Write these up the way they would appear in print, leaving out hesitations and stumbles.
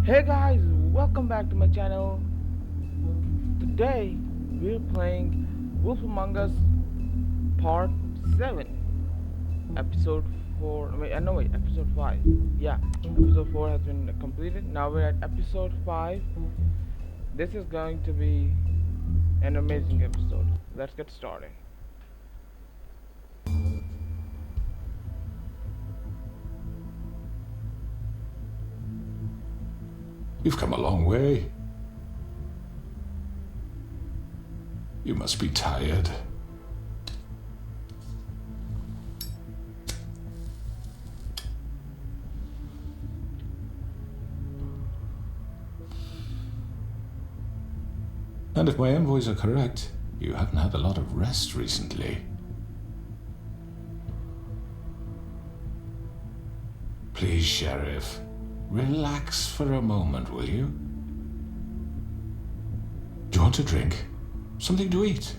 Hey guys, welcome back to my channel. Today we're playing Wolf Among Us Part 7, Episode 4. Wait, Episode 5. Yeah, Episode 4 has been completed. Now we're at Episode 5. This is going to be an amazing episode. Let's get started. You've come a long way. You must be tired. And if my envoys are correct, you haven't had a lot of rest recently. Please, Sheriff. Relax for a moment, will you? Do you want a drink? Something to eat?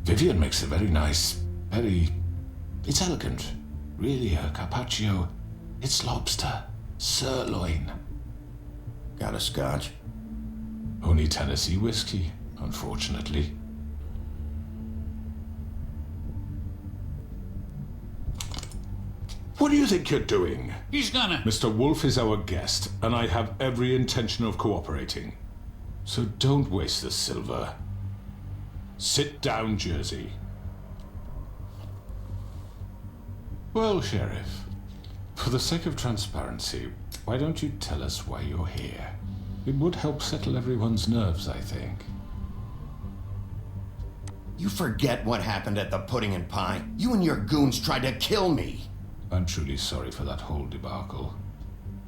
Vivian makes a very nice, it's elegant. Really a carpaccio. It's lobster, sirloin. Got a scotch? Only Tennessee whiskey, unfortunately. What do you think you're doing? He's gonna... Mr. Wolf is our guest, and I have every intention of cooperating. So don't waste the silver. Sit down, Jersey. Well, Sheriff, for the sake of transparency, why don't you tell us why you're here? It would help settle everyone's nerves, I think. You forget what happened at the Pudding and Pie. You and your goons tried to kill me. I'm truly sorry for that whole debacle.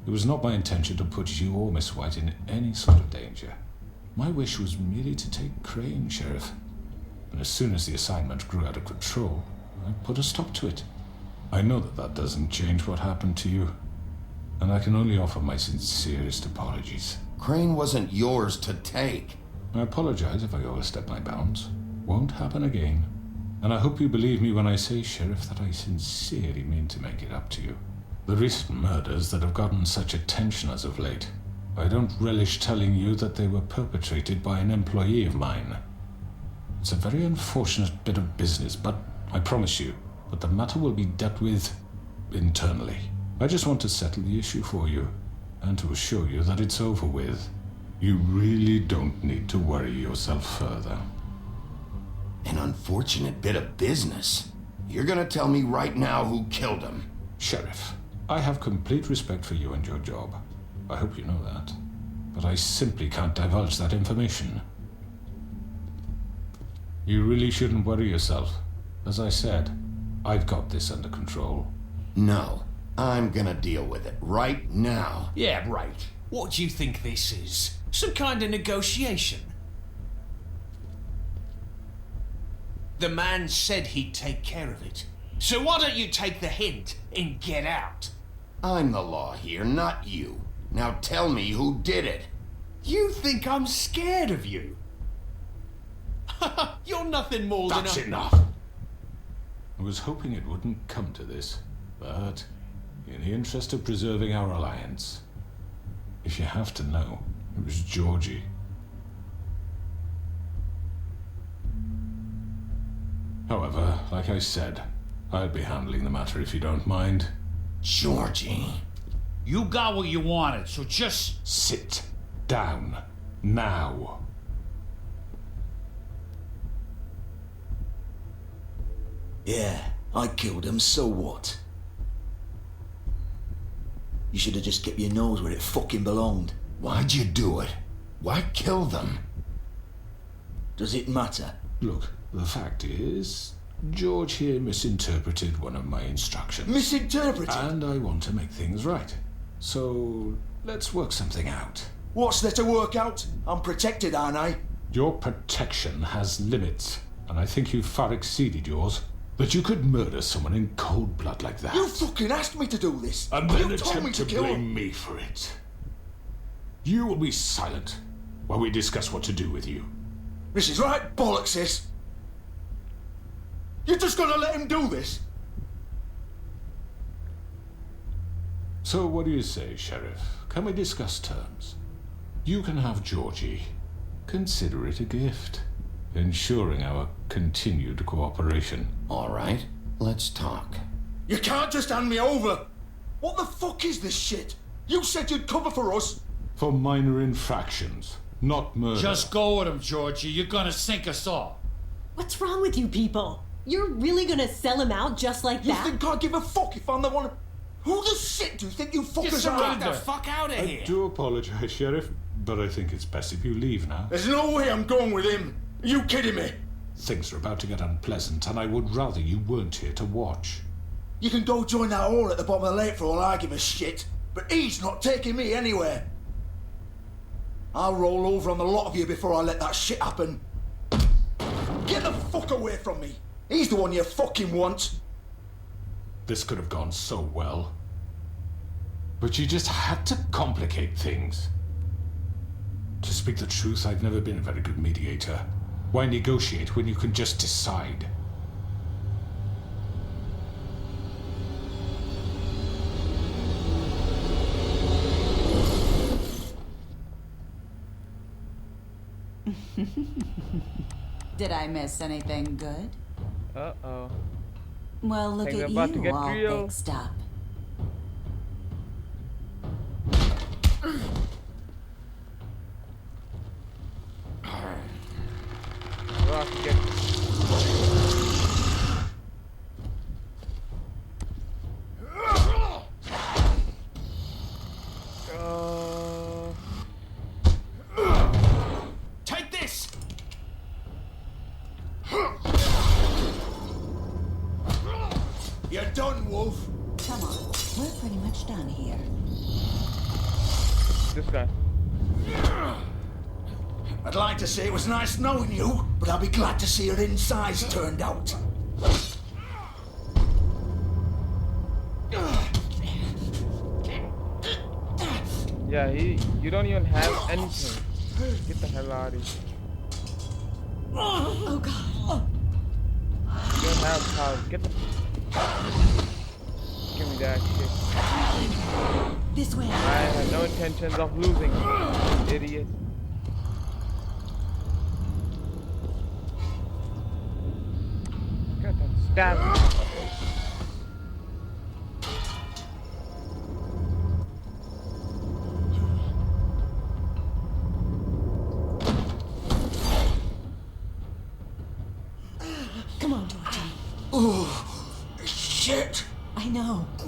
It was not my intention to put you or Miss White in any sort of danger. My wish was merely to take Crane, Sheriff. And as soon as the assignment grew out of control, I put a stop to it. I know that that doesn't change what happened to you, and I can only offer my sincerest apologies. Crane wasn't yours to take. I apologize if I overstep my bounds. Won't happen again. And I hope you believe me when I say, Sheriff, that I sincerely mean to make it up to you. The recent murders that have gotten such attention as of late, I don't relish telling you that they were perpetrated by an employee of mine. It's a very unfortunate bit of business, but I promise you that the matter will be dealt with internally. I just want to settle the issue for you, and to assure you that it's over with. You really don't need to worry yourself further. An unfortunate bit of business. You're gonna tell me right now who killed him. Sheriff, I have complete respect for you and your job. I hope you know that. But I simply can't divulge that information. You really shouldn't worry yourself. As I said, I've got this under control. No, I'm gonna deal with it right now. Yeah, right. What do you think this is? Some kind of negotiation? The man said he'd take care of it. So why don't you take the hint and get out? I'm the law here, not you. Now tell me who did it. You think I'm scared of you? You're nothing more than That's a... enough! I was hoping it wouldn't come to this, but in the interest of preserving our alliance, if you have to know, it was Georgie. However, like I said, I'll be handling the matter if you don't mind. Georgie. You got what you wanted, so just... Sit down, now. Yeah, I killed him, so what? You should have just kept your nose where it fucking belonged. Why'd you do it? Why kill them? Does it matter? Look, the fact is, George here misinterpreted one of my instructions. Misinterpreted? And I want to make things right. So, let's work something out. What's there to work out? I'm protected, aren't I? Your protection has limits, and I think you've far exceeded yours. But you could murder someone in cold blood like that. You fucking asked me to do this! And then you told me attempt to to kill blame him! me for it. You will be silent while we discuss what to do with you. This is right bollocks, this! You're just gonna let him do this? So what do you say, Sheriff? Can we discuss terms? You can have Georgie. Consider it a gift, ensuring our continued cooperation. All right, let's talk. You can't just hand me over! What the fuck is this shit? You said you'd cover for us! For minor infractions, not murder. Just go with him, Georgie. You're gonna sink us all. What's wrong with you people? You're really gonna sell him out just like You that? think I give a fuck if I'm the one... Who the shit do you think you fuckers Get are? the fuck out of I here. do apologize, Sheriff, but I think it's best if you leave now. There's no way I'm going with him. Are you kidding me? Things are about to get unpleasant, and I would rather you weren't here to watch. You can go join that whore at the bottom of the lake for all I give a shit. But he's not taking me anywhere. I'll roll over on the lot of you before I let that shit happen. Get the fuck away from me. He's the one you fucking want. This could have gone so well. But you just had to complicate things. To speak the truth, I've never been a very good mediator. Why negotiate when you can just decide? Did I miss anything good? Uh-oh. Well, look Things at are about to you get all real. fixed up. We're off to get... Take this. You're done, Wolf. Come on, we're pretty much done here. This guy. I'd like to say it was nice knowing you, but I'll be glad to see your insides turned out. Yeah, you don't even have anything. Get the hell out of here. Oh god. You don't have power. Get the... Give me that shit. This way. I have no intentions of losing, idiot. God, don't stab me. Come on, Georgie. Oh, shit. I know. Oh,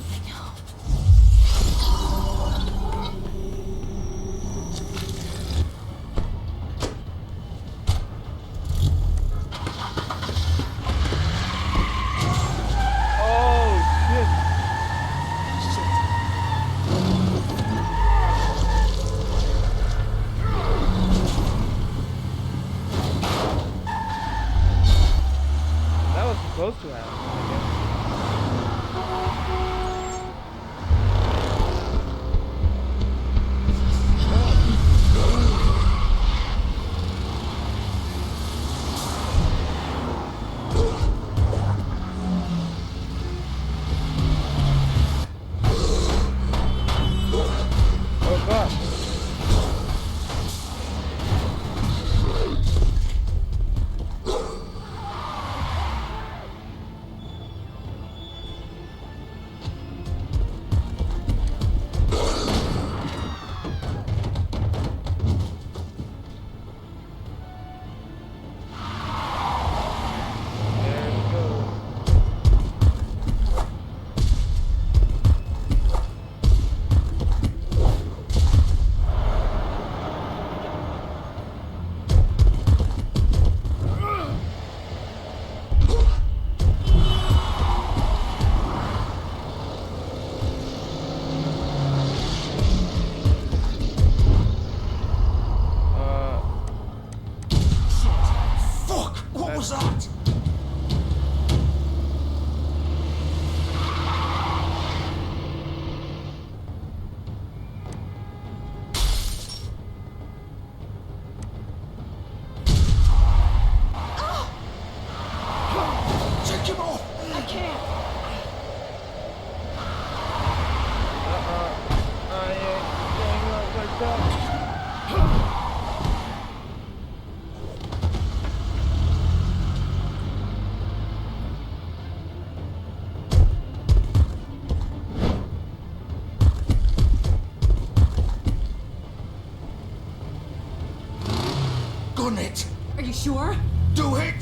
shit. That was supposed to happen, I guess. the? Gun it! Are you sure? Do it!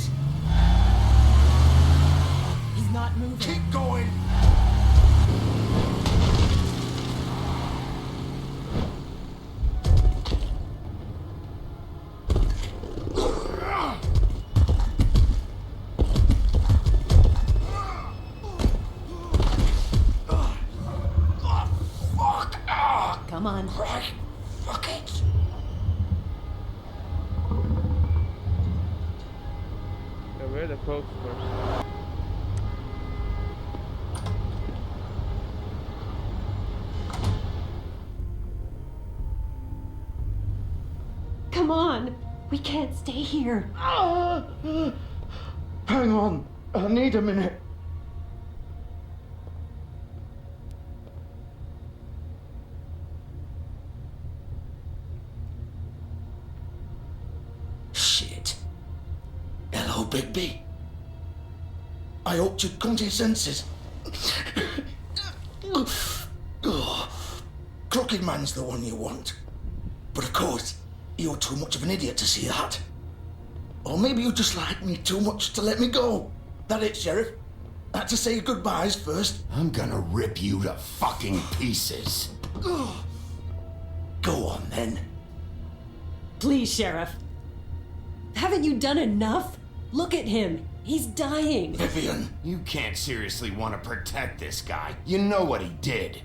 He's not moving. Keep going! Come on. Right. Fuck it. Yeah, where are the folks first? Come on. We can't stay here. Hang on. I need a minute. Shit. Hello, Bigby. I hoped you'd come to your senses. Crooked Man's the one you want. But of course, you're too much of an idiot to see that. Or maybe you just like me too much to let me go. That it, Sheriff? I had to say your goodbyes first. I'm gonna rip you to fucking pieces. Go on, then. Please, Sheriff. Haven't you done enough? Look at him. He's dying. Vivian. You can't seriously want to protect this guy. You know what he did.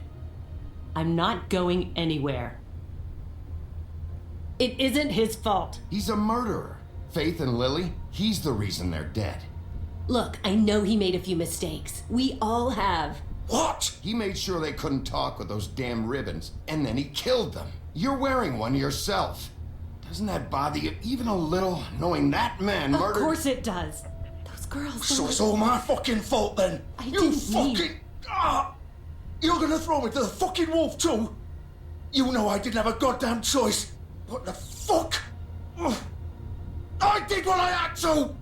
I'm not going anywhere. It isn't his fault. He's a murderer. Faith and Lily, he's the reason they're dead. Look, I know he made a few mistakes. We all have. What? He made sure they couldn't talk with those damn ribbons, and then he killed them. You're wearing one yourself. Doesn't that bother you even a little, knowing that man murdered? Of course it does. Those girls. So it's all my fucking fault then? I You didn't mean- fucking... You're gonna throw me to the fucking wolf too? You know I didn't have a goddamn choice. What the fuck? Ugh. I did what I had to!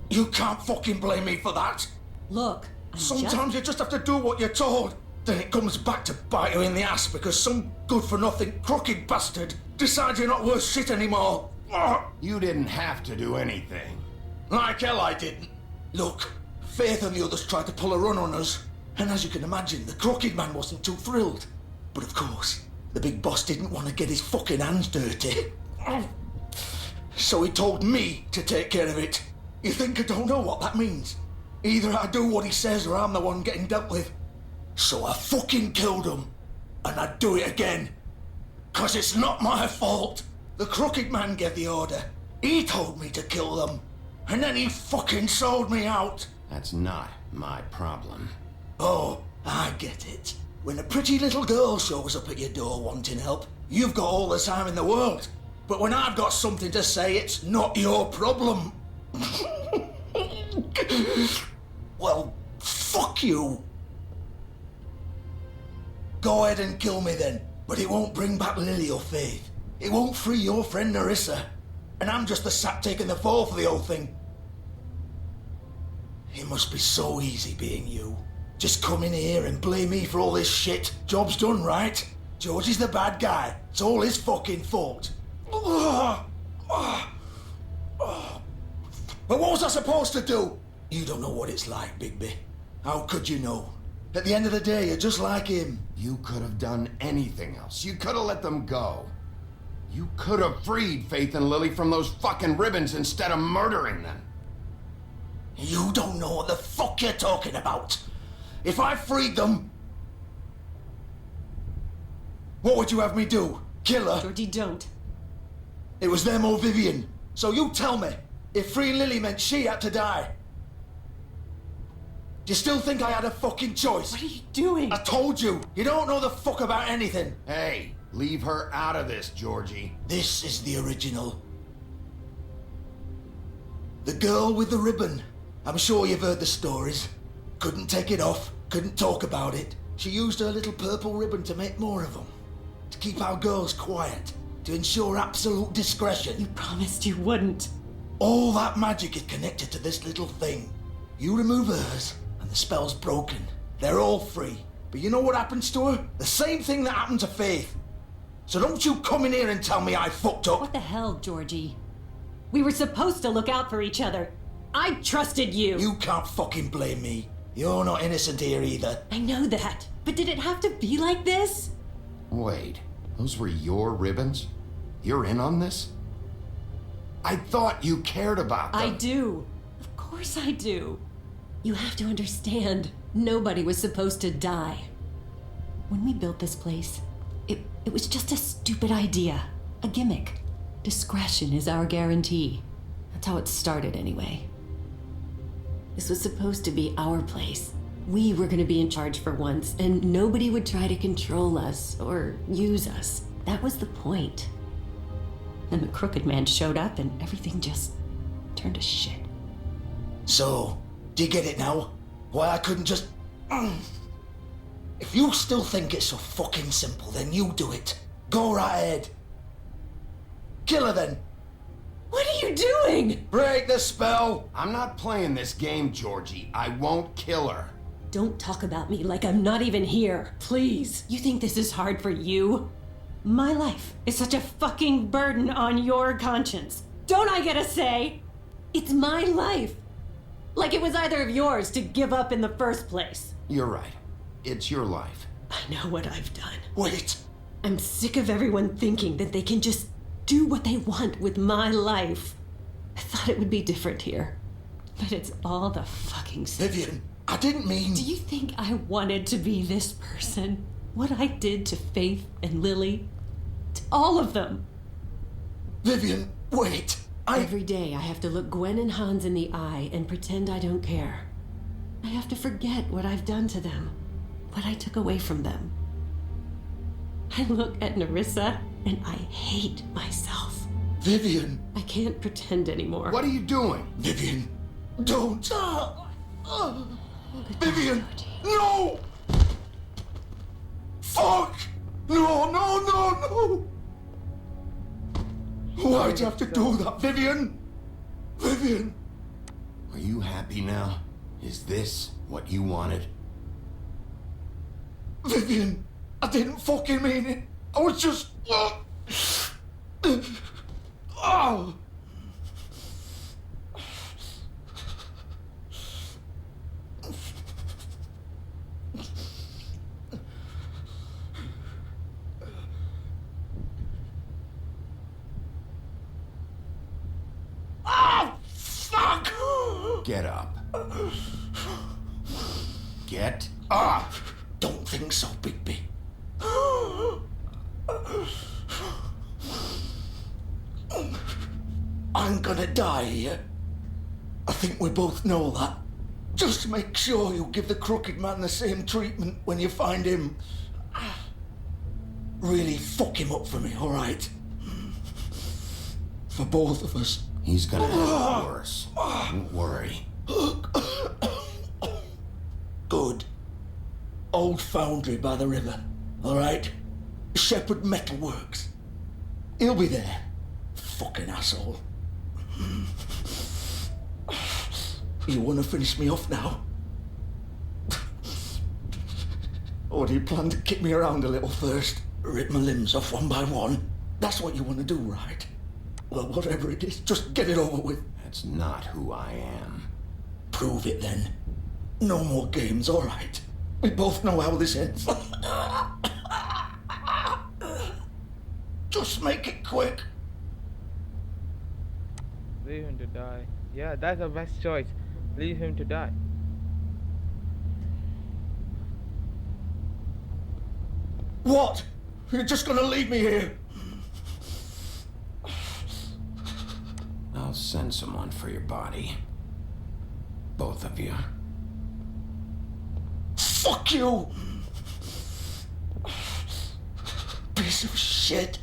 You can't fucking blame me for that. Look, I'm Sometimes you just have to do what you're told. Then it comes back to bite you in the ass because some good-for-nothing crooked bastard decides you're not worth shit anymore. Ugh. You didn't have to do anything. Like hell I didn't. Look, Faith and the others tried to pull a run on us. And as you can imagine, the Crooked Man wasn't too thrilled. But of course, the big boss didn't want to get his fucking hands dirty. So he told me to take care of it. You think I don't know what that means? Either I do what he says or I'm the one getting dealt with. So I fucking killed him. And I'd do it again. 'Cause it's not my fault. The Crooked Man gave the order. He told me to kill them. And then he fucking sold me out. That's not my problem. Oh, I get it. When a pretty little girl shows up at your door wanting help, you've got all the time in the world. But when I've got something to say, it's not your problem. Well, fuck you. Go ahead and kill me then, but it won't bring back Lily or Faith. It won't free your friend Narissa. And I'm just the sap taking the fall for the whole thing. It must be so easy being you. Just come in here and blame me for all this shit. Job's done, right? George is the bad guy. It's all his fucking fault. But what was I supposed to do? You don't know what it's like, Bigby. How could you know? At the end of the day, you're just like him. You could have done anything else. You could have let them go. You could have freed Faith and Lily from those fucking ribbons instead of murdering them. You don't know what the fuck you're talking about. If I freed them, what would you have me do? Kill her? Georgie, don't. It was them or Vivian. So you tell me, if freeing Lily meant she had to die, do you still think I had a fucking choice? What are you doing? I told you, you don't know the fuck about anything. Hey, leave her out of this, Georgie. This is the original. The girl with the ribbon. I'm sure you've heard the stories. Couldn't take it off, couldn't talk about it. She used her little purple ribbon to make more of them. To keep our girls quiet, to ensure absolute discretion. You promised you wouldn't. All that magic is connected to this little thing. You remove hers, and the spell's broken. They're all free. But you know what happens to her? The same thing that happened to Faith. So don't you come in here and tell me I fucked up. What the hell, Georgie? We were supposed to look out for each other. I trusted you. You can't fucking blame me. You're not innocent here either. I know that. But did it have to be like this? Wait, those were your ribbons? You're in on this? I thought you cared about them. I do. Of course I do. You have to understand, nobody was supposed to die. When we built this place, it was just a stupid idea. A gimmick. Discretion is our guarantee. That's how it started anyway. This was supposed to be our place. We were going to be in charge for once, and nobody would try to control us or use us. That was the point. Then the crooked man showed up and everything just turned to shit. So, do you get it now? Why I couldn't just... If you still think it's so fucking simple, then you do it. Go right ahead. Kill her then. What are you doing? Break the spell. I'm not playing this game, Georgie. I won't kill her. Don't talk about me like I'm not even here. Please. You think this is hard for you? My life is such a fucking burden on your conscience. Don't I get a say? It's my life. Like it was either of yours to give up in the first place. You're right. It's your life. I know what I've done. Wait. I'm sick of everyone thinking that they can just do what they want with my life. I thought it would be different here. But it's all the fucking same. Vivian, I didn't mean... Do you think I wanted to be this person? What I did to Faith and Lily? To all of them. Vivian, wait. Every day I have to look Gwen and Hans in the eye and pretend I don't care. I have to forget what I've done to them. What I took away from them. I look at Nerissa and I hate myself. Vivian. I can't pretend anymore. What are you doing? Vivian, don't. Goodbye, Vivian, Georgie. no! Fuck! No, no, no, no! Why'd you have to do that, Vivian? Vivian! Are you happy now? Is this what you wanted? Vivian, I didn't fucking mean it. I was just... Oh! Oh, fuck! Get up. Get up! Don't think so, Bigby. I'm gonna die here. I think we both know that. Just make sure you give the crooked man the same treatment when you find him. Really fuck him up for me, alright? For both of us. He's gonna have it worse. Don't worry. Good. Old foundry by the river, alright? Shepherd Metalworks. He'll be there. Fucking asshole. You wanna finish me off now? Or do you plan to kick me around a little first? Rip my limbs off one by one? That's what you wanna do, right? Well, whatever it is, just get it over with. That's not who I am. Prove it then. No more games, alright? We both know how this ends. Just make it quick. Leave him to die. Yeah, that's the best choice. Leave him to die. What? You're just gonna leave me here? I'll send someone for your body. Both of you. Fuck you! Piece of shit.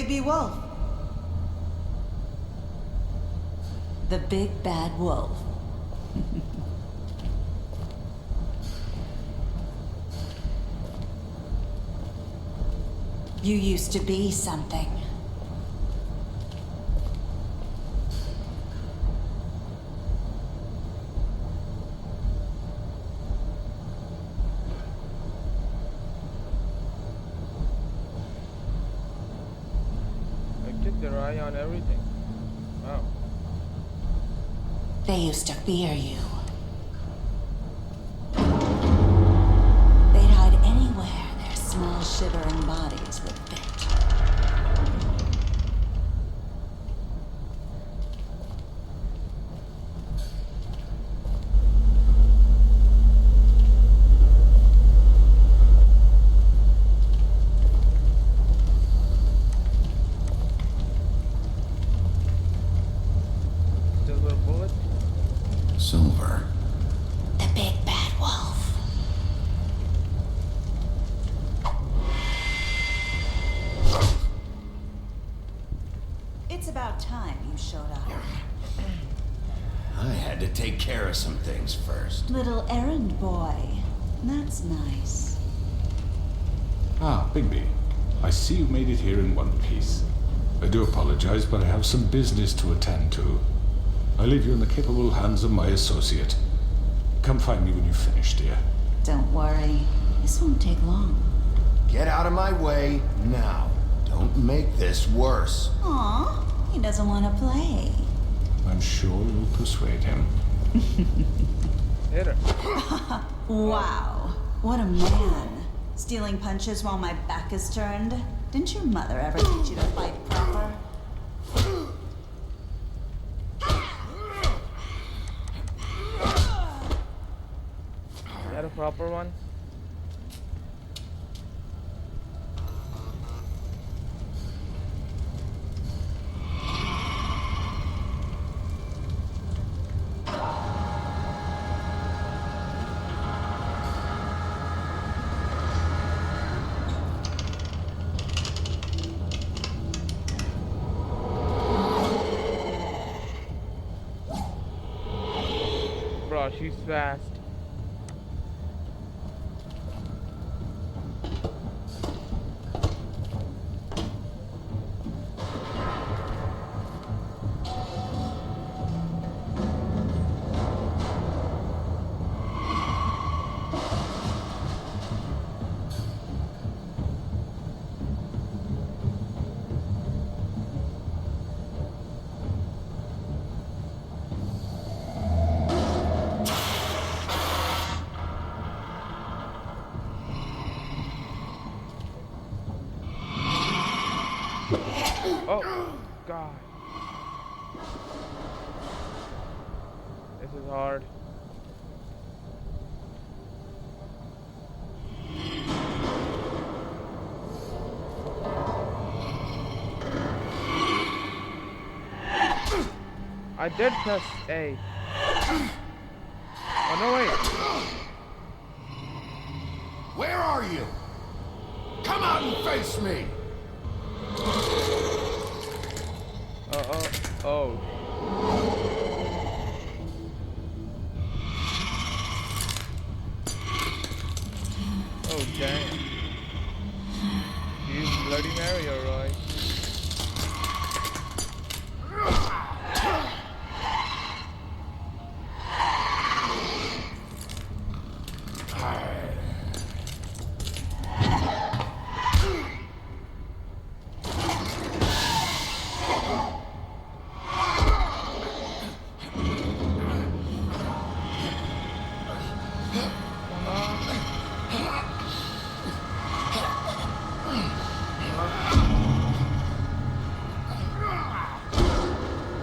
Bigby Wolf. The big bad wolf. You used to be something. I took their eye on everything. Wow. They used to fear you. They'd hide anywhere their small, shivering bodies would fit. Silver bullet. Silver. The big bad wolf. It's about time you showed up. I had to take care of some things first. Little errand boy. That's nice. Ah, Bigby. I see you made it here in one piece. I do apologize, but I have some business to attend to. I leave you in the capable hands of my associate. Come find me when you've finished, dear. Don't worry. This won't take long. Get out of my way now. Don't make this worse. Aw, he doesn't want to play. I'm sure you'll persuade him. Hit her. Wow, what a man. Stealing punches while my back is turned? Didn't your mother ever teach you to fight proper? Is that a proper one? Bro, she's fast. Oh, God. This is hard. I did press A. Oh, no, wait. Where are you? Come out and face me! Oh. Oh, damn. She's Bloody Mary, alright.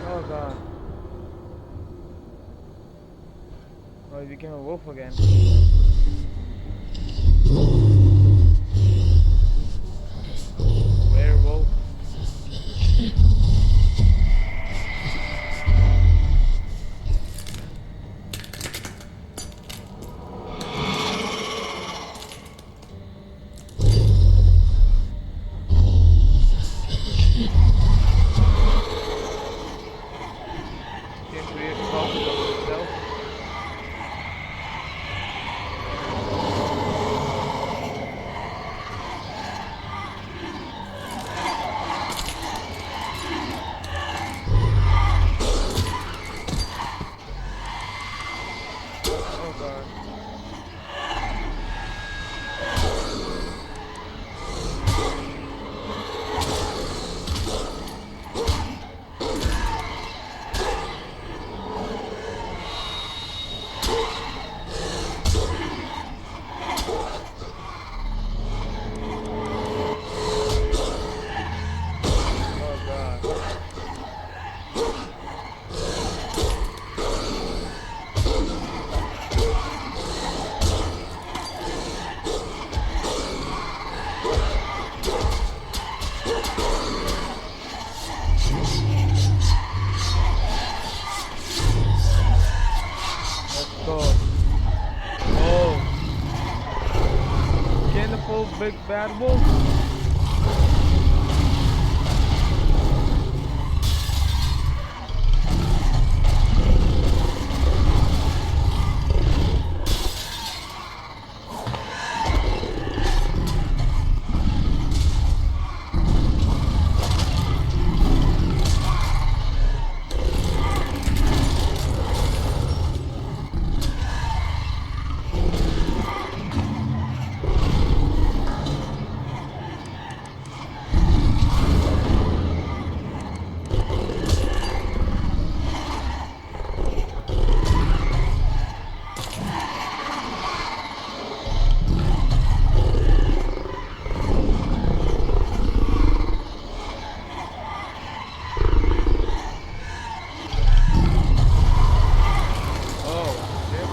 Oh, God. Oh, he became a wolf again. Werewolf. create copies of himself. Oh god. Oh god. Let's go. Oh. Cannibal Big Bad Wolf. Oh, shit.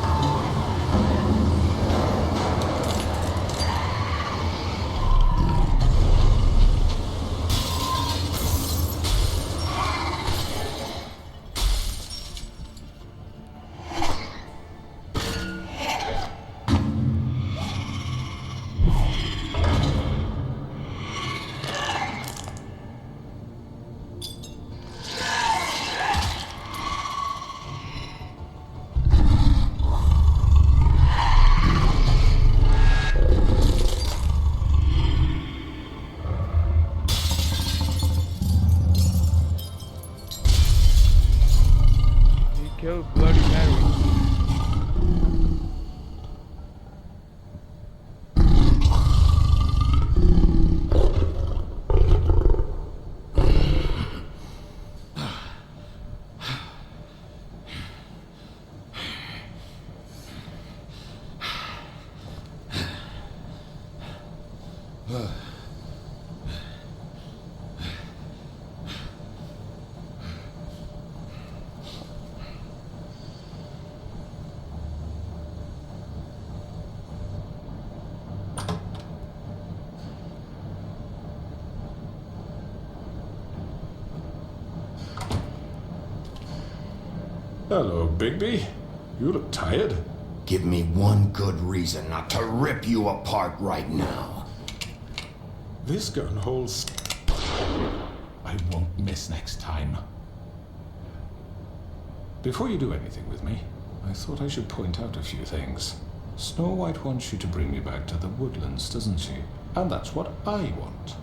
He killed Bloody Mary. Hello, Bigby. You look tired. Give me one good reason not to rip you apart right now. This gun holds... I won't miss next time. Before you do anything with me, I thought I should point out a few things. Snow White wants you to bring me back to the woodlands, doesn't she? And that's what I want.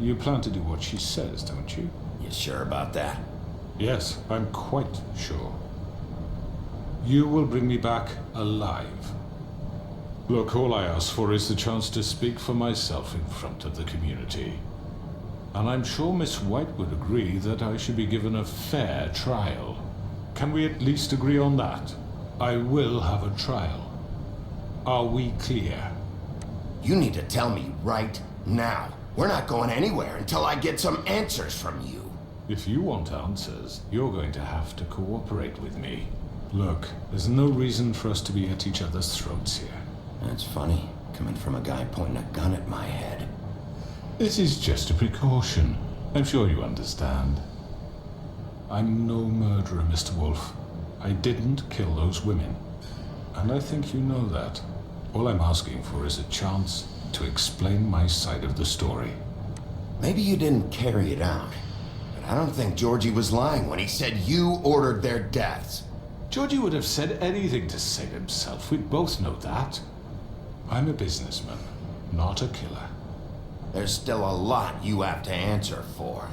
You plan to do what she says, don't you? You sure about that? Yes, I'm quite sure. You will bring me back alive. Look, all I ask for is the chance to speak for myself in front of the community. And I'm sure Miss White would agree that I should be given a fair trial. Can we at least agree on that? I will have a trial. Are we clear? You need to tell me right now. We're not going anywhere until I get some answers from you. If you want answers, you're going to have to cooperate with me. Look, there's no reason for us to be at each other's throats here. That's funny, coming from a guy pointing a gun at my head. This is just a precaution. I'm sure you understand. I'm no murderer, Mr. Wolf. I didn't kill those women. And I think you know that. All I'm asking for is a chance to explain my side of the story. Maybe you didn't carry it out, but I don't think Georgie was lying when he said you ordered their deaths. Georgie would have said anything to save himself. We both know that. I'm a businessman, not a killer. There's still a lot you have to answer for.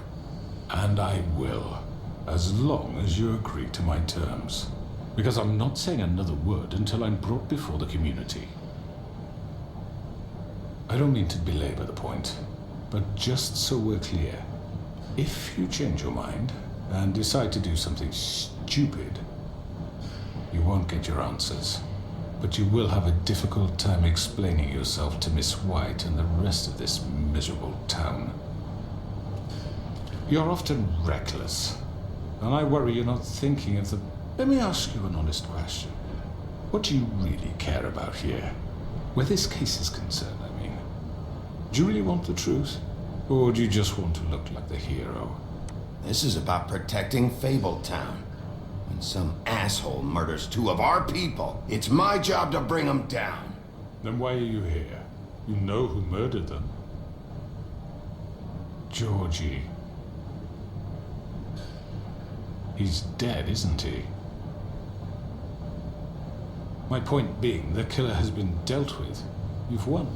And I will, as long as you agree to my terms. Because I'm not saying another word until I'm brought before the community. I don't mean to belabor the point, but just so we're clear, if you change your mind and decide to do something stupid, you won't get your answers, but you will have a difficult time explaining yourself to Miss White and the rest of this miserable town. You're often reckless, and I worry you're not thinking of the... Let me ask you an honest question. What do you really care about here? Where this case is concerned, I mean. Do you really want the truth? Or do you just want to look like the hero? This is about protecting Fabletown. When some asshole murders 2 of our people, it's my job to bring them down. Then why are you here? You know who murdered them. Georgie. He's dead, isn't he? My point being, the killer has been dealt with. You've won.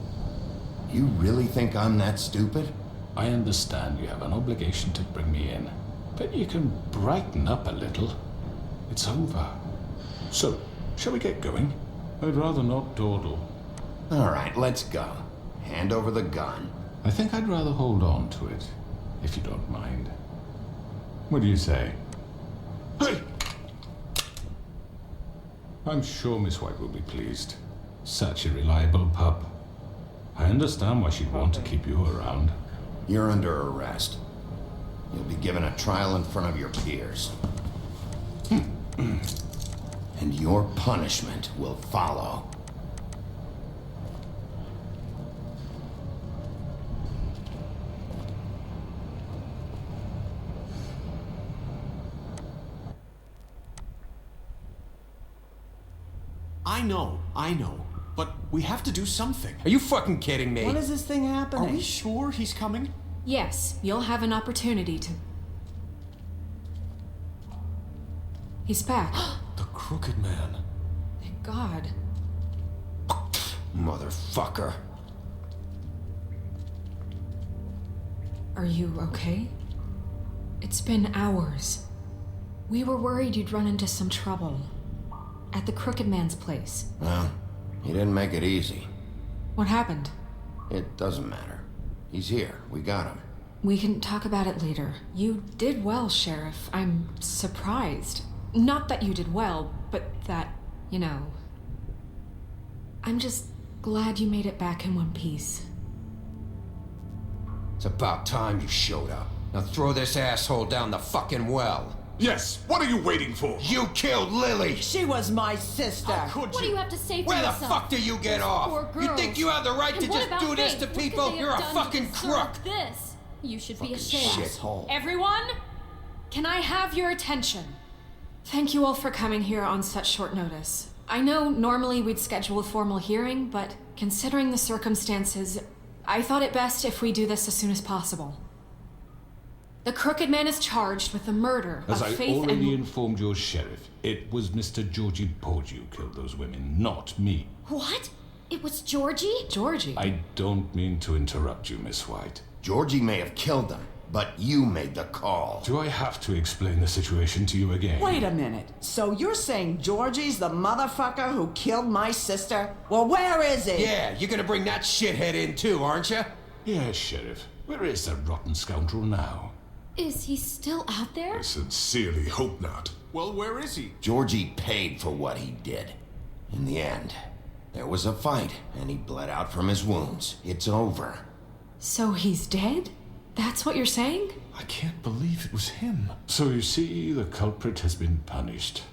You really think I'm that stupid? I understand you have an obligation to bring me in, but you can brighten up a little. It's over. So, shall we get going? I'd rather not dawdle. All right, let's go. Hand over the gun. I think I'd rather hold on to it, if you don't mind. What do you say? Hey! I'm sure Miss White will be pleased. Such a reliable pup. I understand why she'd want to keep you around. You're under arrest. You'll be given a trial in front of your peers. And your punishment will follow. I know. But we have to do something. Are you fucking kidding me? When is this thing Are happening? we sure he's coming? Yes, you'll have an opportunity to... He's back. The Crooked Man. Thank God. Motherfucker. Are you okay? It's been hours. We were worried you'd run into some trouble. At the Crooked Man's place. Well, he didn't make it easy. What happened? It doesn't matter. He's here. We got him. We can talk about it later. You did well, Sheriff. I'm surprised. Not that you did well, but that, you know... I'm just glad you made it back in one piece. It's about time you showed up. Now throw this asshole down the fucking well. Yes, what are you waiting for? You killed Lily! She was my sister. What do you have to say for Where the yourself? fuck do you get off? You think you have the right to just do this to people? You're a fucking crook! This? You should be Fucking ashamed. shithole. Everyone, can I have your attention? Thank you all for coming here on such short notice. I know normally we'd schedule a formal hearing, but considering the circumstances, I thought it best if we do this as soon as possible. The Crooked Man is charged with the murder As of I Faith already and... informed your sheriff, it was Mr. Georgie Porge who killed those women, not me. What? It was Georgie? Georgie? I don't mean to interrupt you, Miss White. Georgie may have killed them, but you made the call. Do I have to explain the situation to you again? Wait a minute. So you're saying Georgie's the motherfucker who killed my sister? Well, where is he? Yeah, you're gonna bring that shithead in too, aren't you? Yes, Sheriff. Where is that rotten scoundrel now? Is he still out there? I sincerely hope not. Well, where is he? Georgie paid for what he did. In the end, there was a fight, and he bled out from his wounds. It's over. So he's dead? That's what you're saying? I can't believe it was him. So you see, the culprit has been punished.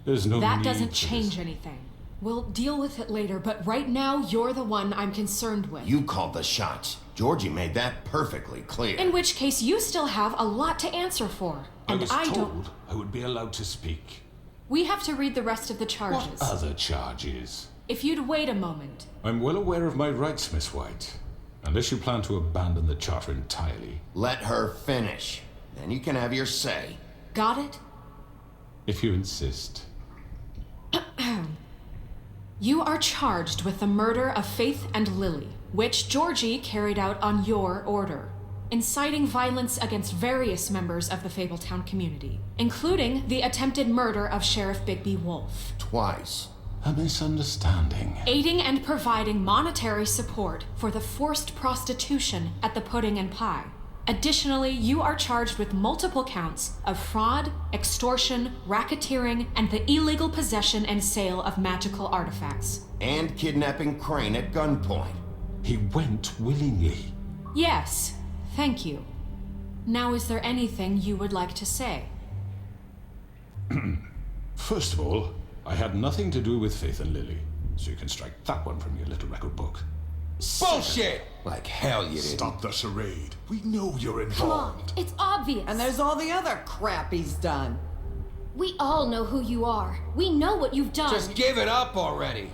There's no That need doesn't for change this. anything. We'll deal with it later, but right now you're the one I'm concerned with. You called the shots. Georgie made that perfectly clear. In which case you still have a lot to answer for. I And was I told don't... I would be allowed to speak. We have to read the rest of the charges. What other charges? If you'd wait a moment. I'm well aware of my rights, Miss White. Unless you plan to abandon the charter entirely. Let her finish. Then you can have your say. Got it? If you insist. You are charged with the murder of Faith and Lily, which Georgie carried out on your order, inciting violence against various members of the Fabletown community, including the attempted murder of Sheriff Bigby Wolf. Twice. A misunderstanding. Aiding and providing monetary support for the forced prostitution at the Pudding and Pie. Additionally, you are charged with multiple counts of fraud, extortion, racketeering, and the illegal possession and sale of magical artifacts. And kidnapping Crane at gunpoint. He went willingly. Yes, thank you. Now, is there anything you would like to say? First of all, I had nothing to do with Faith and Lily, so you can strike that one from your little record book. Bullshit! Like hell you didn't. Stop the charade. We know you're Come on, involved. it's obvious. And there's all the other crap he's done. We all know who you are. We know what you've done. Just give it up already.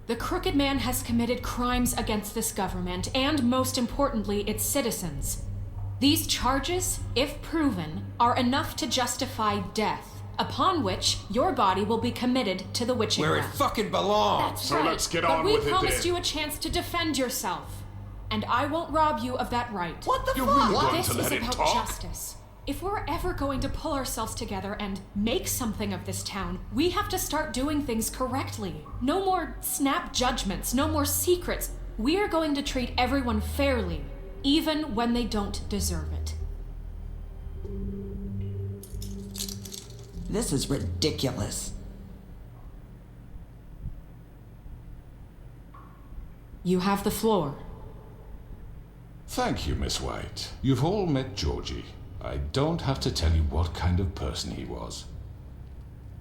The Crooked Man has committed crimes against this government and, most importantly, its citizens. These charges, if proven, are enough to justify death, upon which your body will be committed to the witching Where it ground. fucking belongs. That's So right. let's get But on we with it promised then. you a chance to defend yourself, and I won't rob you of that right. What the You're fuck? really going This to is let him about talk? justice. If we're ever going to pull ourselves together and make something of this town, we have to start doing things correctly. No more snap judgments, no more secrets. We are going to treat everyone fairly, even when they don't deserve it. This is ridiculous. You have the floor. Thank you, Miss White. You've all met Georgie. I don't have to tell you what kind of person he was.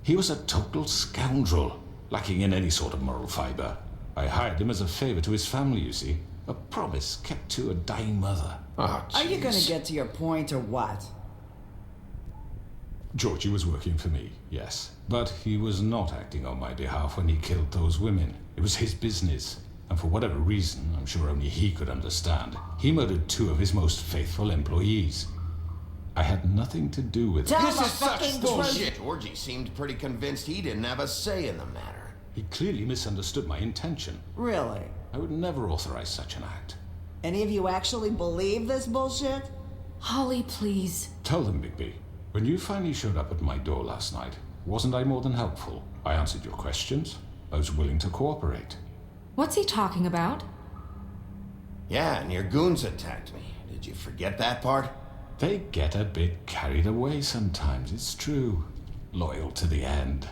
He was a total scoundrel, lacking in any sort of moral fiber. I hired him as a favor to his family, you see. A promise kept to a dying mother. Oh, Are you gonna jeez. get to your point or what? Georgie was working for me, yes. But he was not acting on my behalf when he killed those women. It was his business. And for whatever reason, I'm sure only he could understand, he murdered 2 of his most faithful employees. I had nothing to do with it. Tell This the is such fucking bullshit. Georgie seemed pretty convinced he didn't have a say in the matter. He clearly misunderstood my intention. Really? I would never authorize such an act. Any of you actually believe this bullshit? Holly, please. Tell them, Bigby. When you finally showed up at my door last night, wasn't I more than helpful? I answered your questions. I was willing to cooperate. What's he talking about? Yeah, and your goons attacked me. Did you forget that part? They get a bit carried away sometimes, it's true. Loyal to the end.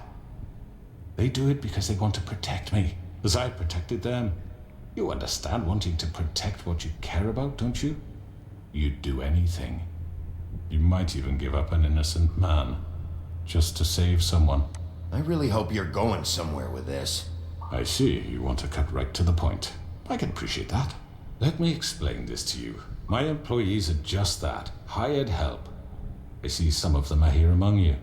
They do it because they want to protect me, as I protected them. You understand wanting to protect what you care about, don't you? You'd do anything. You might even give up an innocent man, just to save someone. I really hope you're going somewhere with this. I see you want to cut right to the point. I can appreciate that. Let me explain this to you. My employees are just that, hired help. I see some of them are here among you.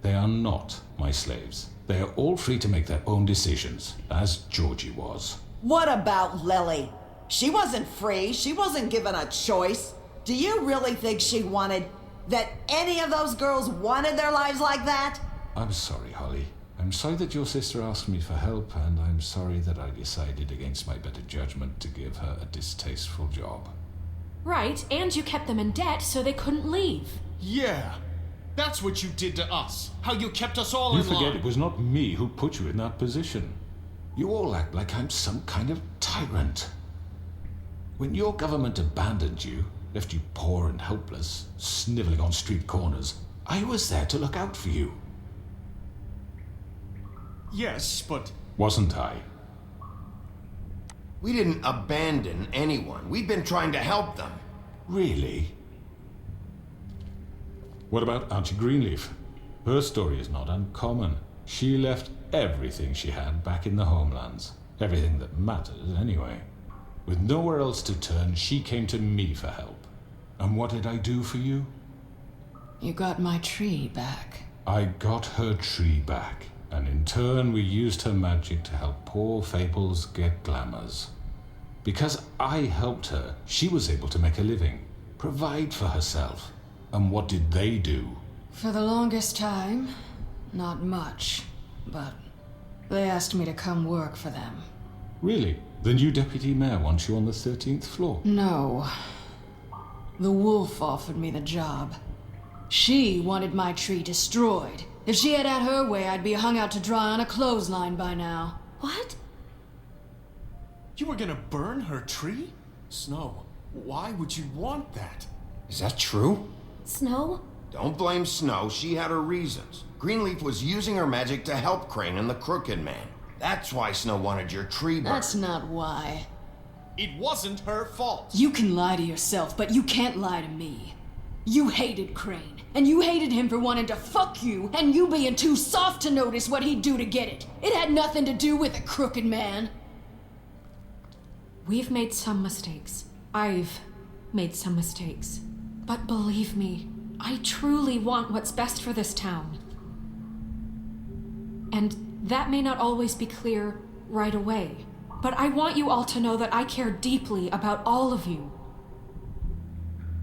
They are not my slaves. They are all free to make their own decisions, as Georgie was. What about Lily? She wasn't free. She wasn't given a choice. Do you really think she wanted... that any of those girls wanted their lives like that? I'm sorry, Holly. I'm sorry that your sister asked me for help, and I'm sorry that I decided against my better judgment to give her a distasteful job. Right, and you kept them in debt so they couldn't leave. Yeah. That's what you did to us. How you kept us all You in line. forget it was not me who put you in that position. You all act like I'm some kind of tyrant. When your government abandoned you, left you poor and helpless, sniveling on street corners, I was there to look out for you. Yes, but... Wasn't I? We didn't abandon anyone. We've been trying to help them. Really? What about Auntie Greenleaf? Her story is not uncommon. She left everything she had back in the homelands. Everything that matters, anyway. With nowhere else to turn, she came to me for help. And what did I do for you? You got my tree back. I got her tree back, and in turn we used her magic to help poor Fables get glamours. Because I helped her, she was able to make a living. provide for herself. And what did they do? For the longest time, not much. But they asked me to come work for them. Really? The new deputy mayor wants you on the 13th floor? No. The wolf offered me the job. She wanted my tree destroyed. If she had her way, I'd be hung out to dry on a clothesline by now. What? You were gonna burn her tree? Snow, why would you want that? Is that true? Snow? Don't blame Snow, she had her reasons. Greenleaf was using her magic to help Crane and the Crooked Man. That's why Snow wanted your tree burned. That's not why. It wasn't her fault. You can lie to yourself, but you can't lie to me. You hated Crane, and you hated him for wanting to fuck you, and you being too soft to notice what he'd do to get it. It had nothing to do with the Crooked Man. We've made some mistakes. I've made some mistakes. But believe me, I truly want what's best for this town. And that may not always be clear right away, but I want you all to know that I care deeply about all of you.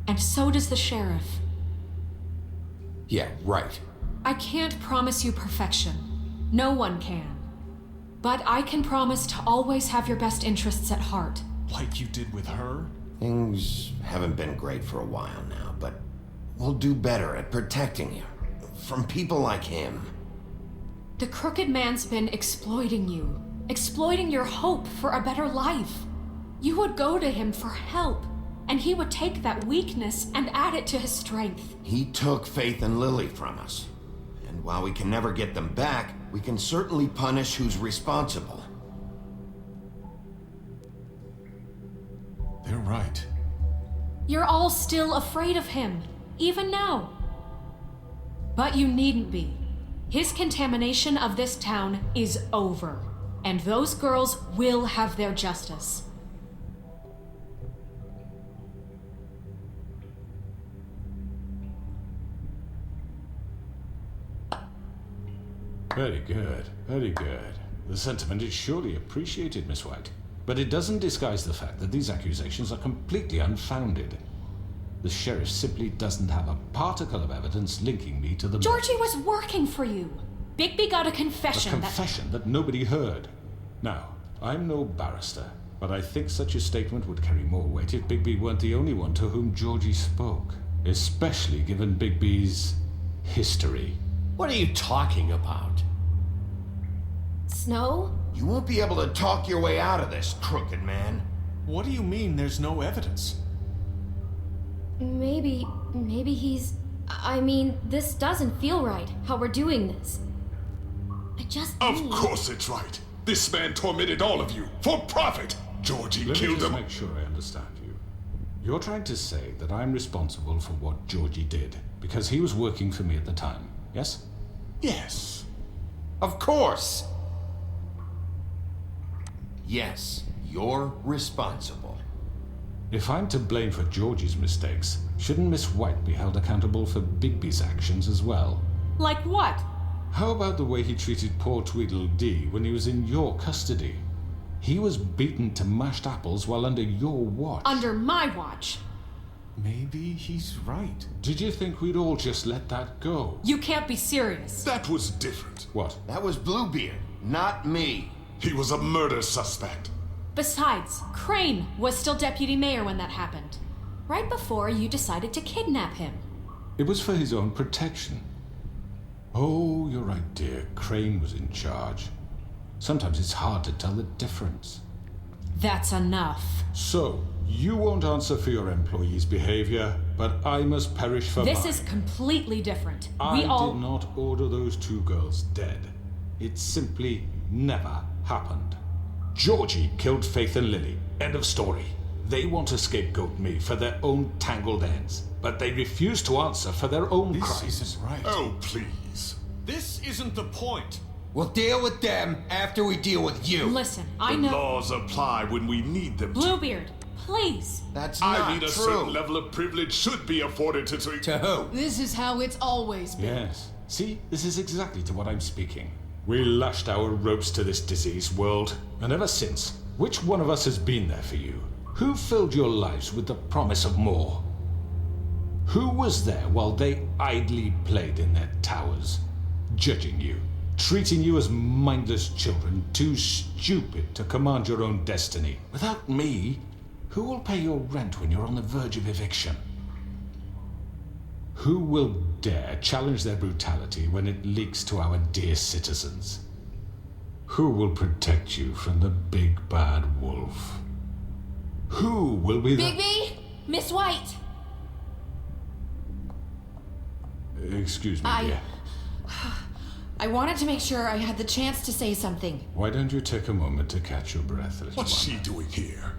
And so does the sheriff. Yeah, right. I can't promise you perfection. No one can. But I can promise to always have your best interests at heart. Like you did with her? Things haven't been great for a while now, but we'll do better at protecting you. From people like him. The Crooked Man's been exploiting you. Exploiting your hope for a better life. You would go to him for help, and he would take that weakness and add it to his strength. He took Faith and Lily from us. And while we can never get them back, we can certainly punish who's responsible. They're right. You're all still afraid of him, even now. But you needn't be. His contamination of this town is over, and those girls will have their justice. Very good, very good. The sentiment is surely appreciated, Miss White. But it doesn't disguise the fact that these accusations are completely unfounded. The sheriff simply doesn't have a particle of evidence linking me to the... Georgie was working for you. Bigby got a confession A confession that nobody heard. Now, I'm no barrister, but I think such a statement would carry more weight if Bigby weren't the only one to whom Georgie spoke. Especially given Bigby's history. What are you talking about? Snow? You won't be able to talk your way out of this, Crooked Man. What do you mean there's no evidence? Maybe he's... I mean, this doesn't feel right, how we're doing this. I just Of course it's right. This man tormented all of you, for profit. Georgie Let killed me just him. make sure I understand you. You're trying to say that I'm responsible for what Georgie did, because he was working for me at the time, yes? Yes. Of course. Yes, you're responsible. If I'm to blame for Georgie's mistakes, shouldn't Miss White be held accountable for Bigby's actions as well? Like what? How about the way he treated poor Tweedledee when he was in your custody? He was beaten to mashed apples while under your watch. Under my watch. Maybe he's right. Did you think we'd all just let that go? You can't be serious. That was different. What? That was Bluebeard, not me. He was a murder suspect. Besides, Crane was still deputy mayor when that happened. Right before you decided to kidnap him. It was for his own protection. Oh, you're right, dear. Crane was in charge. Sometimes it's hard to tell the difference. That's enough. So, you won't answer for your employees' behavior, but I must perish for This mine. is completely different. I did not order those two girls dead. It simply never happened. Georgie killed Faith and Lily. End of story. They want to scapegoat me for their own tangled ends, but they refuse to answer for their own crimes. This isn't right. Oh, please. This isn't the point. We'll deal with them after we deal with you. Listen, I The know. laws apply when we need them to. Bluebeard, please. That's not I mean, a true. certain level of privilege should be afforded to... To who? This is how it's always been. Yes. See, this is exactly to what I'm speaking. We lashed our ropes to this diseased world, and ever since, which one of us has been there for you? Who filled your lives with the promise of more? Who was there while they idly played in their towers, judging you, treating you as mindless children, too stupid to command your own destiny? Without me, who will pay your rent when you're on the verge of eviction? Who will dare challenge their brutality when it leaks to our dear citizens? Who will protect you from the big bad wolf? Who will be the... Bigby! Miss White! Excuse me, dear. I wanted to make sure I had the chance to say something. Why don't you take a moment to catch your breath, little What's one? she doing here?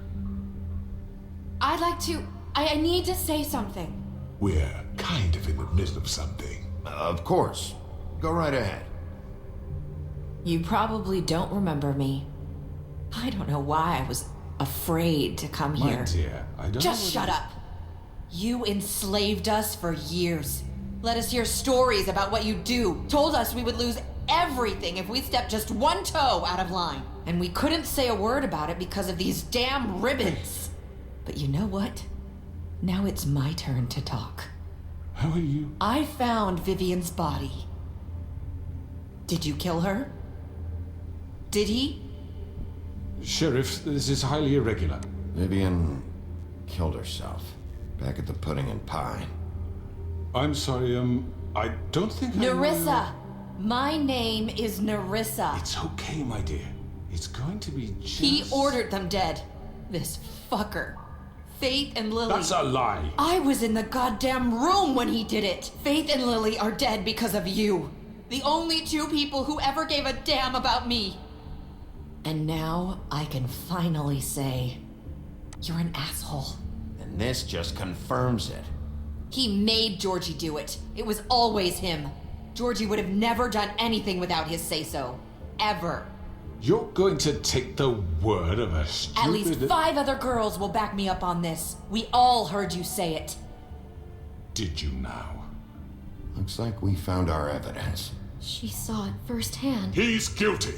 I'd like to... I need to say something. We're kind of in the middle of something. Of course. Go right ahead. You probably don't remember me. I don't know why I was afraid to come My here. dear, I don't Just know shut up. You enslaved us for years. Let us hear stories about what you do. Told us we would lose everything if we stepped just one toe out of line. And we couldn't say a word about it because of these damn ribbons. But you know what? Now it's my turn to talk. How are you? I found Vivian's body. Did you kill her? Did he? Sheriff, this is highly irregular. Vivian killed herself back at the Pudding and Pie. I'm sorry, I don't think Nerissa! My name is Nerissa. It's okay, my dear. It's going to be just... He ordered them dead. This fucker. Faith and Lily. That's a lie. I was in the goddamn room when he did it. Faith and Lily are dead because of you. The only two people who ever gave a damn about me. And now I can finally say, you're an asshole. And this just confirms it. He made Georgie do it. It was always him. Georgie would have never done anything without his say-so. Ever. You're going to take the word of a stupid... At least 5 other girls will back me up on this. We all heard you say it. Did you now? Looks like we found our evidence. She saw it firsthand. He's guilty.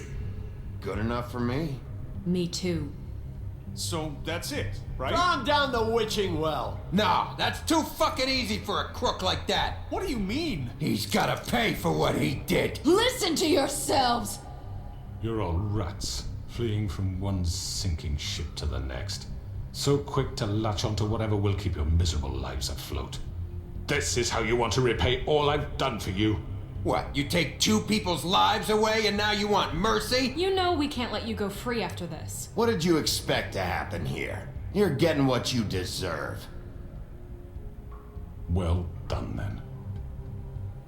Good enough for me. Me too. So that's it, right? Calm down the witching well. No, that's too fucking easy for a crook like that. What do you mean? He's gotta pay for what he did. Listen to yourselves! You're all rats, fleeing from one sinking ship to the next. So quick to latch onto whatever will keep your miserable lives afloat. This is how you want to repay all I've done for you? What, you take 2 people's lives away and now you want mercy? You know we can't let you go free after this. What did you expect to happen here? You're getting what you deserve. Well done, then.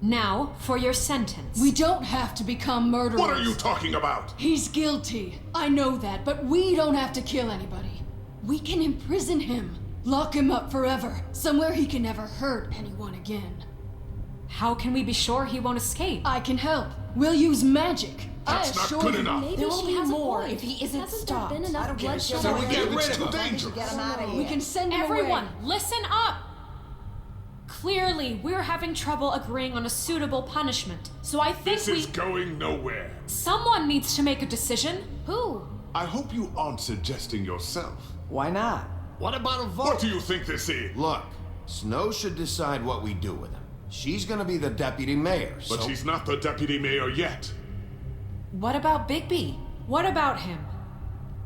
Now, for your sentence. We don't have to become murderers. What are you talking about? He's guilty. I know that, but we don't have to kill anybody. We can imprison him. Lock him up forever. Somewhere he can never hurt anyone again. How can we be sure he won't escape? I can help. We'll use magic. That's not good enough. Maybe There will she be has more a point. if he isn't Hasn't stopped. there been enough bloodshed So we already? get rid It's of too him. dangerous. Get him out of here. We can send him Everyone, away. listen up! Clearly, we're having trouble agreeing on a suitable punishment. So I think This is going nowhere. someone needs to make a decision. Who? I hope you aren't suggesting yourself. Why not? What about a vote? What do you think this is? Look, Snow should decide what we do with him. She's gonna be the deputy mayor, so... But she's not the deputy mayor yet. What about Bigby? What about him?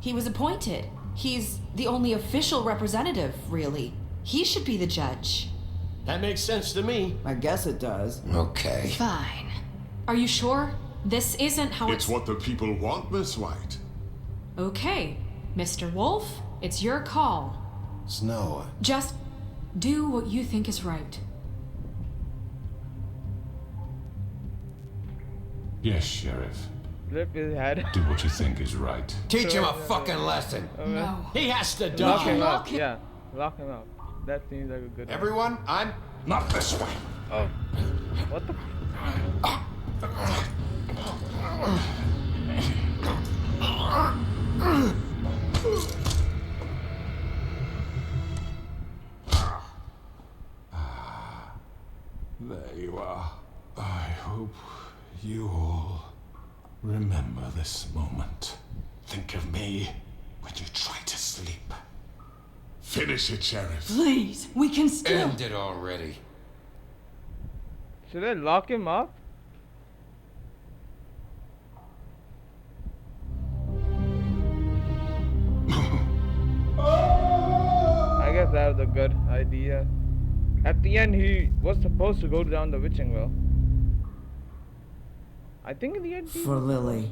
He was appointed. He's the only official representative, really. He should be the judge. That makes sense to me. I guess it does. Okay. Fine. Are you sure? This isn't how It's what the people want, Miss White. Okay, Mr. Wolf, it's your call. Snow, Just do what you think is right. Yes, Sheriff. Flip his head. Do what you think is right. Teach him a fucking lesson. No. He has to Lock him die. up. Yeah, lock him up. That seems like a good. everyone, I'm... Not this way. Oh, what the? There you are. I hope you all remember this moment. Think of me when you try to sleep. Finish it, Sheriff. Please, we can still. End it already. Should I lock him up? I guess that was a good idea. At the end, he was supposed to go down the witching well. I think in the end, For Lily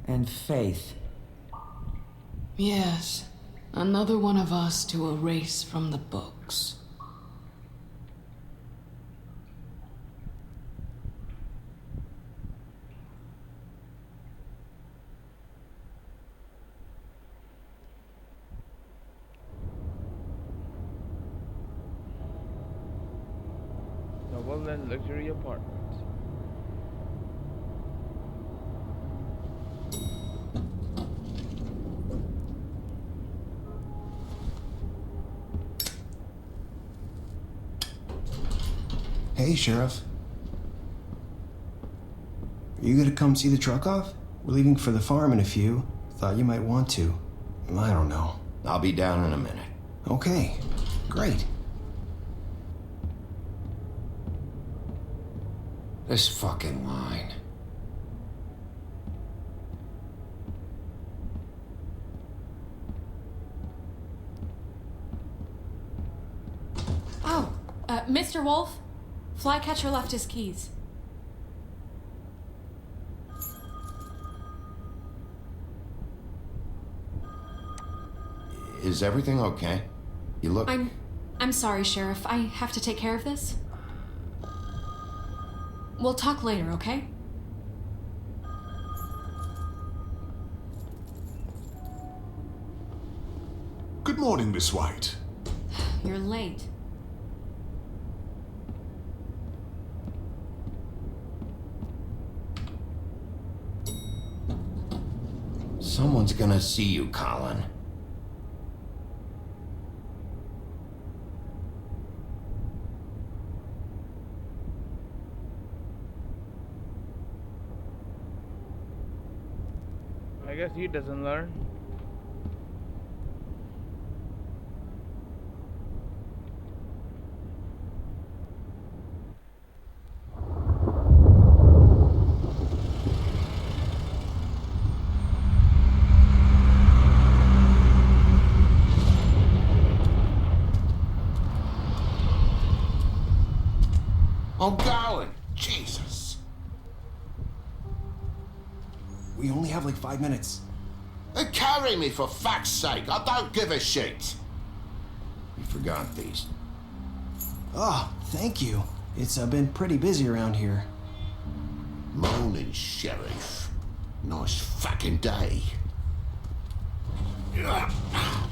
and Faith. Yes, another one of us to erase from the books. Noble and luxury apartments. Hey, Sheriff. Are you gonna come see the truck off? We're leaving for the farm in a few. Thought you might want to. I don't know. I'll be down in a minute. Okay, great. This fucking line. Oh, Mr. Wolf, Flycatcher left his keys. Is everything okay? You look... I'm sorry, Sheriff. I have to take care of this. We'll talk later, okay? Good morning, Miss White. You're late. Someone's gonna see you, Colin. I guess he doesn't learn. I'm going. Jesus. We only have like 5 minutes. Carry me for fuck's sake. I don't give a shit. You forgot these. Oh, thank you. It's been pretty busy around here. Morning, Sheriff. Nice fucking day.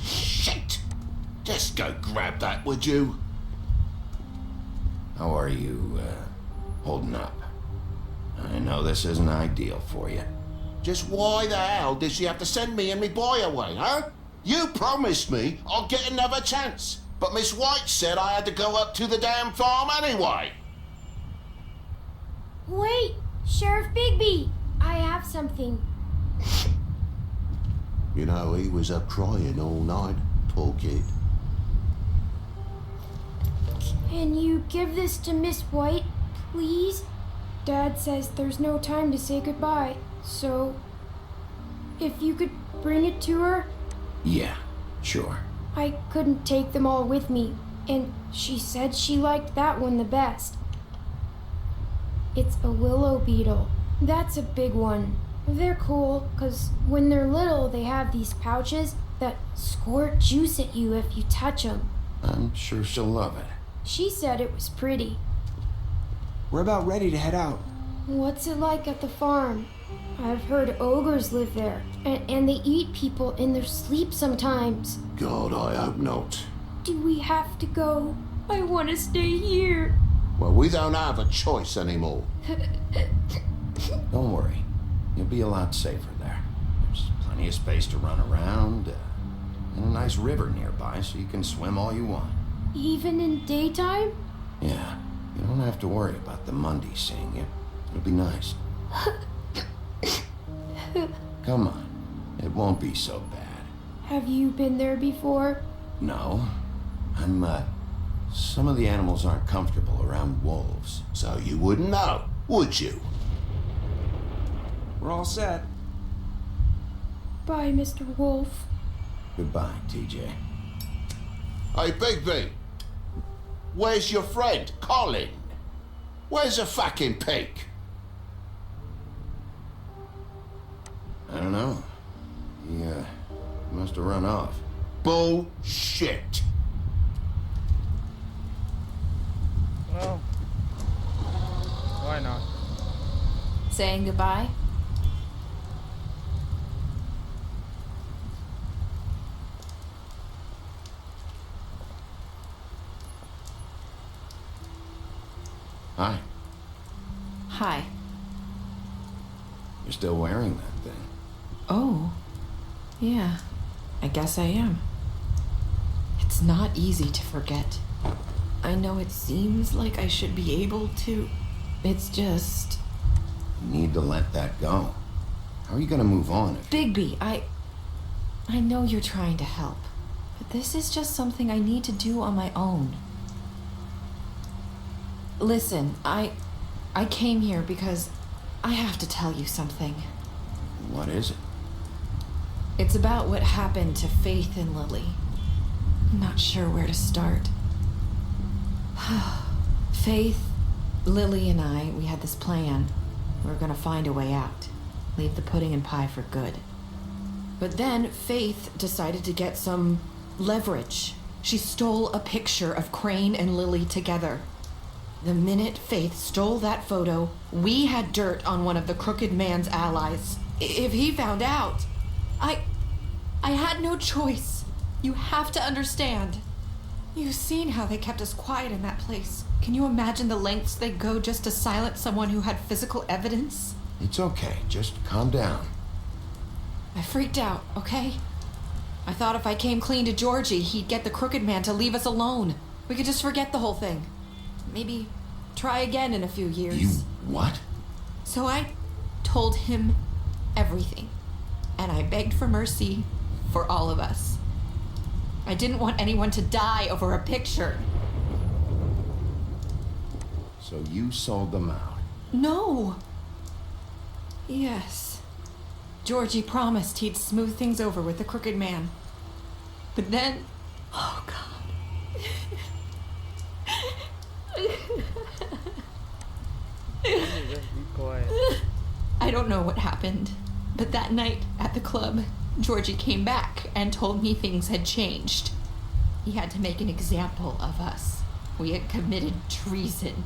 Shit! Just go grab that, would you? How are you, holding up? I know this isn't ideal for you. Just why the hell did she have to send me and me boy away, huh? You promised me I'd get another chance, but Miss White said I had to go up to the damn farm anyway. Wait, Sheriff Bigby, I have something. You know, he was up crying all night, poor kid. Can you give this to Miss White, please? Dad says there's no time to say goodbye, so if you could bring it to her. Yeah, sure. I couldn't take them all with me, and she said she liked that one the best. It's a willow beetle. That's a big one. They're cool, 'cause when they're little, they have these pouches that squirt juice at you if you touch them. I'm sure she'll love it. She said it was pretty. We're about ready to head out. What's it like at the farm? I've heard ogres live there, and they eat people in their sleep sometimes. God, I hope not. Do we have to go? I want to stay here. Well, we don't have a choice anymore. Don't worry. You'll be a lot safer there. There's plenty of space to run around, and a nice river nearby so you can swim all you want. Even in daytime? Yeah, you don't have to worry about the Monday seeing you. It'll be nice. Come on, it won't be so bad. Have you been there before? No. Some of the animals aren't comfortable around wolves, so you wouldn't know, would you? We're all set. Bye, Mr. Wolf. Goodbye, TJ. Hey, Bigby! Where's your friend, Colin? Where's the fucking pig? I don't know. He, must have run off. Bullshit! Well, why not? Saying goodbye? Hi. Hi. You're still wearing that thing. Oh, yeah, I guess I am. It's not easy to forget. I know it seems like I should be able to. It's just... You need to let that go. How are you gonna move on if... Bigby, I know you're trying to help, but this is just something I need to do on my own. Listen, I came here because I have to tell you something. What is it? It's about what happened to Faith and Lily. I'm not sure where to start. Faith, Lily, and I, we had this plan. We were gonna find a way out. Leave the pudding and pie for good. But then Faith decided to get some leverage. She stole a picture of Crane and Lily together. The minute Faith stole that photo, we had dirt on one of the Crooked Man's allies. If he found out, I had no choice. You have to understand. You've seen how they kept us quiet in that place. Can you imagine the lengths they go just to silence someone who had physical evidence? It's okay. Just calm down. I freaked out, okay? I thought if I came clean to Georgie, he'd get the Crooked Man to leave us alone. We could just forget the whole thing. Maybe try again in a few years. You what? So I told him everything. And I begged for mercy for all of us. I didn't want anyone to die over a picture. So you sold them out? No. Yes. Georgie promised he'd smooth things over with the Crooked Man. But then... Oh, God. Just be quiet. I don't know what happened, but that night at the club, Georgie came back and told me things had changed. He had to make an example of us. We had committed treason.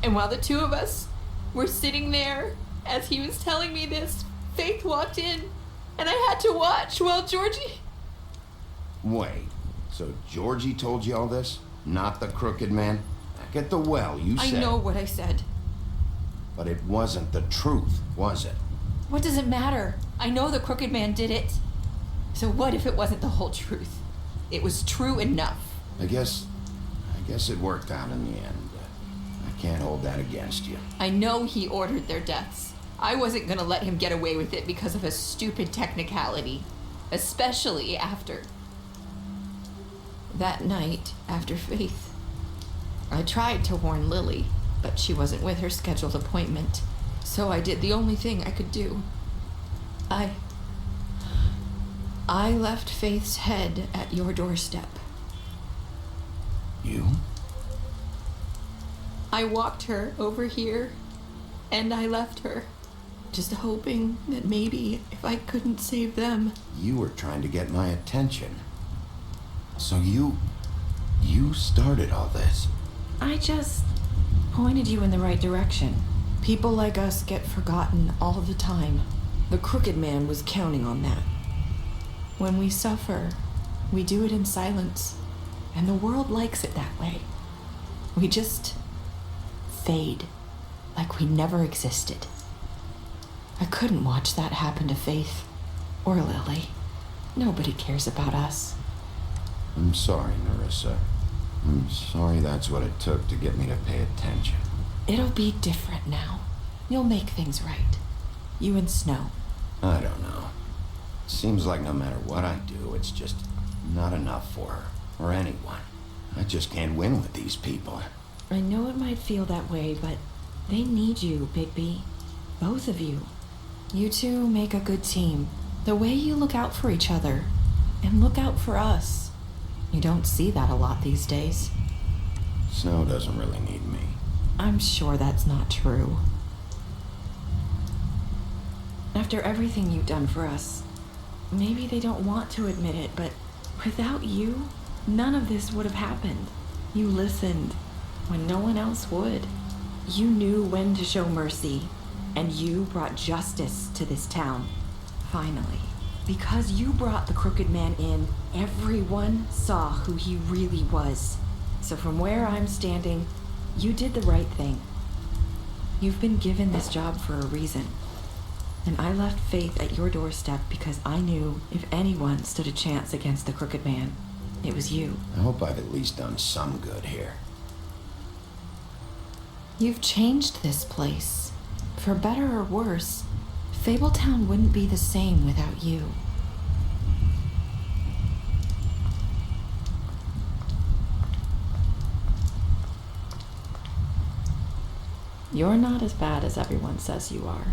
And while the two of us were sitting there, as he was telling me this, Faith walked in, and I had to watch while Georgie... Wait, so Georgie told you all this? Not the Crooked Man? Back at the well, you said... I know what I said. But it wasn't the truth, was it? What does it matter? I know the Crooked Man did it. So what if it wasn't the whole truth? It was true enough. I guess it worked out in the end. I can't hold that against you. I know he ordered their deaths. I wasn't gonna let him get away with it because of a stupid technicality. Especially after... That night, after Faith, I tried to warn Lily, but she wasn't with her scheduled appointment. So I did the only thing I could do. I left Faith's head at your doorstep. You? I walked her over here, and I left her, just hoping that maybe if I couldn't save them... You were trying to get my attention. So you started all this. I just pointed you in the right direction. People like us get forgotten all the time. The Crooked Man was counting on that. When we suffer, we do it in silence, and the world likes it that way. We just fade, like we never existed. I couldn't watch that happen to Faith or Lily. Nobody cares about us. I'm sorry, Nerissa. I'm sorry that's what it took to get me to pay attention. It'll be different now. You'll make things right. You and Snow. I don't know. Seems like no matter what I do, it's just Not enough for her, or anyone. I just can't win with these people. I know it might feel that way, but they need you, Bigby. Both of you. You two make a good team. The way you look out for each other, and look out for us. You don't see that a lot these days. Snow doesn't really need me. I'm sure that's not true. After everything you've done for us, maybe they don't want to admit it, but without you, none of this would have happened. You listened when no one else would. You knew when to show mercy, and you brought justice to this town. Finally. Because you brought the Crooked Man in, everyone saw who he really was. So from where I'm standing, you did the right thing. You've been given this job for a reason. And I left Faith at your doorstep because I knew if anyone stood a chance against the Crooked Man, it was you. I hope I've at least done some good here. You've changed this place. For better or worse, Fabletown wouldn't be the same without you. You're not as bad as everyone says you are.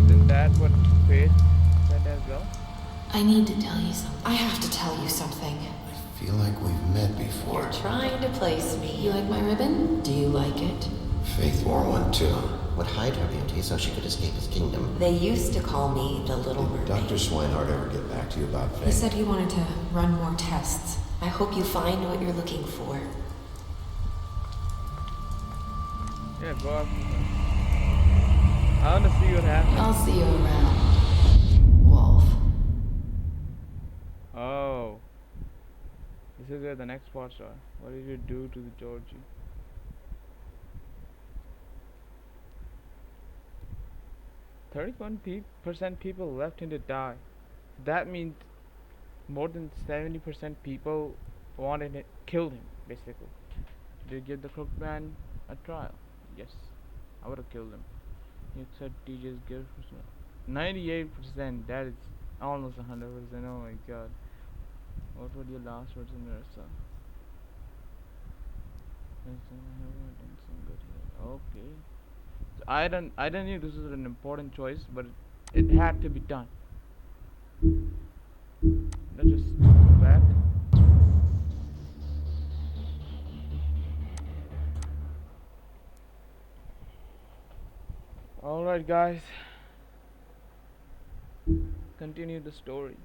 Isn't that what Faith said as well? I need to tell you something. I have to tell you something. I feel like we've met before. You're trying to place me. You like my ribbon? Do you like it? Faith wore one too. Would hide her beauty so she could escape his kingdom. They used to call me the Little Mermaid. Did Dr. Swinehart ever get back to you about Faith? He said he wanted to run more tests. I hope you find what you're looking for. Yeah, go up. I want to see what happens. I'll see you around, Wolf. Oh. This is where the next parts are. What did you do to the Georgie? %% people left him to die. That means more than 70% people wanted it, killed him, basically. Did you give the Crooked Man a trial? Yes, I would have killed him. He said TJ's gift. 98%. That is almost 100%. Oh my god. What were your last words in Ursa? Okay. So I don't knew this was an important choice, but it had to be done. Let's just go back. Alright guys, continue the story.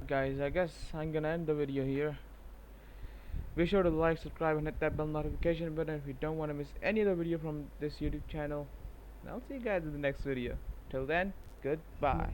Guys, I guess I'm gonna end the video here. Be sure to like, subscribe, and hit that bell notification button if you don't want to miss any other video from this YouTube channel. And I'll see you guys in the next video. Till then, goodbye.